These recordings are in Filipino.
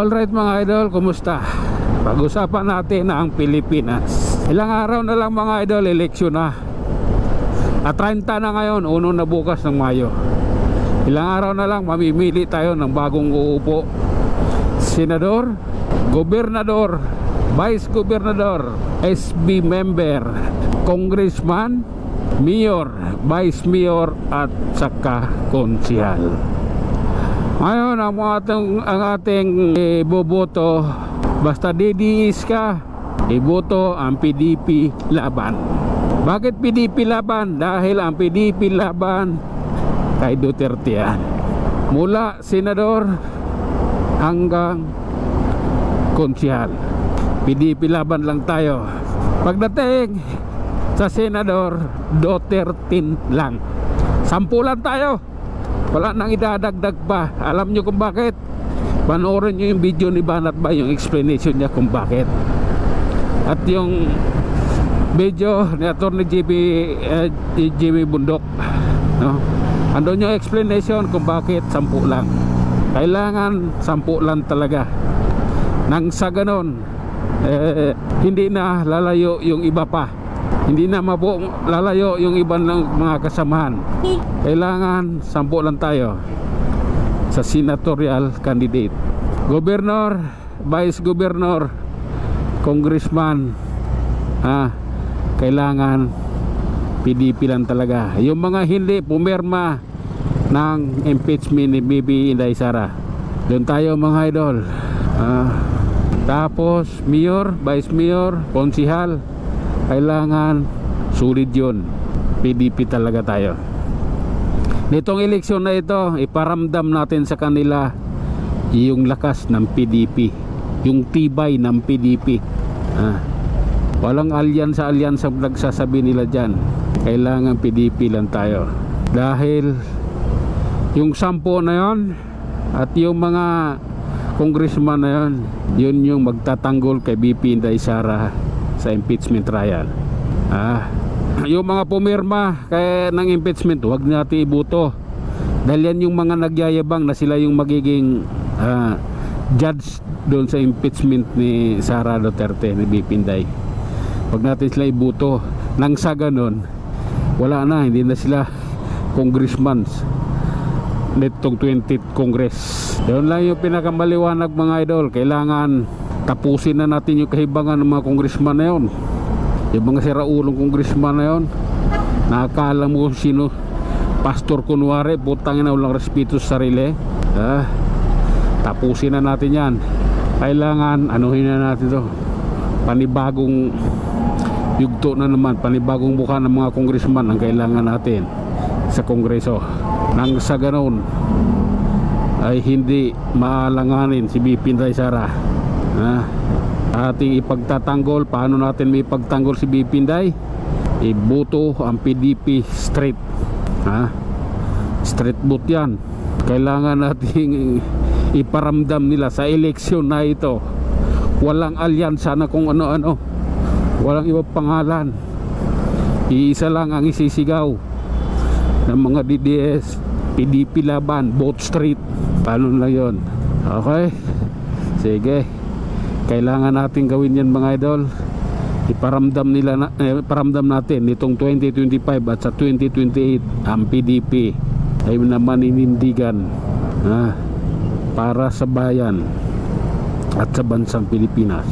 Alright mga idol, kumusta? Pag-usapan natin ang Pilipinas. Ilang araw na lang mga idol, eleksyon na. At 30 na ngayon, 1 na bukas ng Mayo. Ilang araw na lang, mamimili tayo ng bagong uupo. Senador, Gobernador, Vice Gobernador, SB member, Congressman, Mayor, Vice Mayor at saka konsehal. Ngayon ang ating iboboto, basta DDS ka, iboto ang PDP laban. Bakit PDP laban? Dahil ang PDP laban kay Duterte yan. Mula senador hanggang konsehal, PDP laban lang tayo. Pagdating sa senador, Duterte lang. 10 lang tayo. Wala nang idadagdag pa. Alam nyo kung bakit? Panoorin nyo yung video ni Banat ba, yung explanation niya kung bakit. At yung video ni Atty. JB Bundok, no? Andun yung explanation kung bakit 10 lang. Kailangan 10 lang talaga. Nang sa ganon, hindi na lalayo yung iba pa. Hindi na lalayo yung iba ng mga kasamahan. Kailangan 10 lang tayo sa senatorial candidate. Gobernador, Vice Gobernador, Congressman, kailangan PDP lang talaga. Yung mga hindi pumirma ng impeachment ni Bibi Inday Sara, doon tayo mga idol. Tapos Mayor, Vice Mayor, konsehal, kailangan sulit yun. PDP talaga tayo. Nitong eleksyon na ito, iparamdam natin sa kanila yung lakas ng PDP, yung tibay ng PDP. Walang alyansa nagsasabi nila dyan. Kailangan PDP lang tayo. Dahil yung 10 na yon at yung mga congressman na yon, yun yung magtatanggol kay BP Inday Sara sa impeachment trial. Yung mga pumirma kaya ng impeachment, huwag natin ibuto. Dahil yan yung mga nagyayabang na sila yung magiging judge doon sa impeachment ni Sara Duterte, ni BP Inday. Huwag natin sila ibuto. Nang sa ganon, wala na, hindi na sila congressman nitong 20th Congress. Yun lang yung pinakamaliwanag mga idol. Kailangan tapusin na natin yung kahibangan ng mga congressman na yun. Yung mga siraulong congressman na yun, nakakala mo kung sino, pastor kunwari, putangin na walang respeto sa sarili. Tapusin na natin yan. Kailangan anuhin na natin to. Panibagong yugto na naman, panibagong mukha ng mga congressman ang kailangan natin sa kongreso. Nang sa ganon ay hindi maalanganin si BP Inday Sara. Ating ipagtatanggol. Paano natin may ipagtanggol si BP Inday? Iboto ang PDP straight. Straight vote yan. Kailangan nating iparamdam nila sa eleksyon na ito. Walang alyansa na kung ano-ano. Walang ibang pangalan. Iisa lang ang isisigaw ng mga DDS. PDP laban, vote straight. Paano na yon? Okay? Sige. Kailangan natin gawin yan mga idol. Iparamdam natin nitong 2025 at sa 2028 ang PDP ay naman inindigan para sa bayan at sa bansang Pilipinas.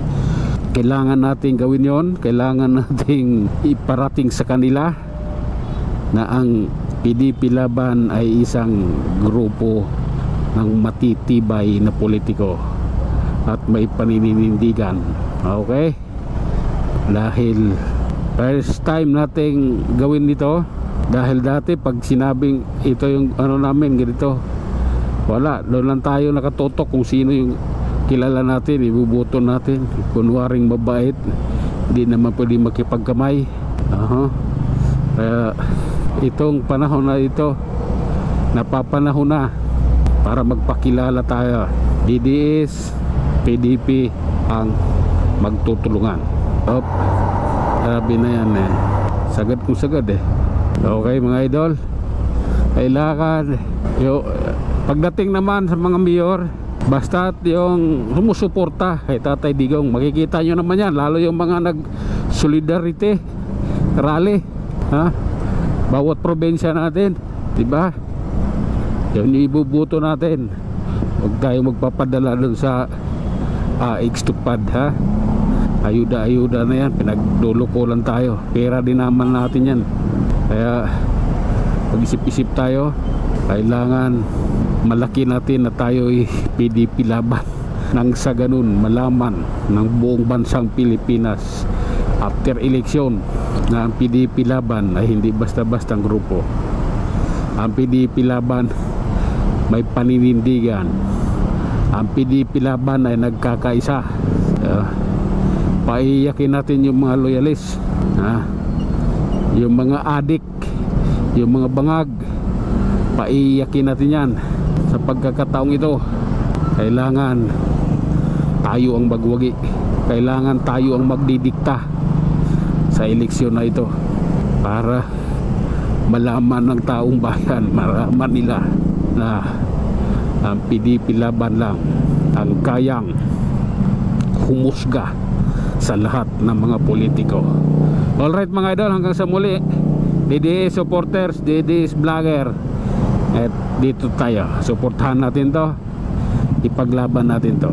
Kailangan natin gawin yon. Kailangan nating iparating sa kanila na ang PDP laban ay isang grupo ng matitibay na politiko at may paninindigan. Okay? Dahil first time nating gawin nito. Dahil dati pag sinabing ito yung ano namin ganito, wala, doon lang tayo nakatutok kung sino yung kilala natin, ibubuto natin. Kunwaring mabait, hindi naman pwede makipagkamay. Kaya itong panahon na ito, napapanahon na para magpakilala tayo. DDS, PDP ang magtutulungan. Sabi na yan sagad kung sagad Okay mga idol, kailangan pagdating naman sa mga mayor, Basta yung sumusuporta kay Tatay Digong, makikita nyo naman yan, lalo yung mga nag solidarity rally, ha? Bawat probinsya natin, diba? Yung ibubuto natin, huwag tayo magpapadala dun sa X2pad, ha? Ayuda-ayuda na yan, pinagduluko lang tayo, pera din naman natin yan. Kaya pag-isip-isip tayo, kailangan malaki natin na tayo'y PDP laban, nang sa ganun malaman ng buong bansang Pilipinas after election na ang PDP laban ay hindi basta-bastang grupo. Ang PDP laban may paninindigan. Ang PDP laban ay nagkakaisa. Paiyakin natin yung mga loyalist, yung mga adik, yung mga bangag, paiyakin natin yan. Sa pagkakataong ito, kailangan tayo ang magwagi, kailangan tayo ang magdidikta sa eleksyon na ito, para malaman ng taong bayan, malaman nila na ang PDP laban lang ang kayang humusga sa lahat ng mga politiko. Alright mga idol, hanggang sa muli. DDS supporters, DDS vlogger, at dito tayo, suportahan natin to, ipaglaban natin to.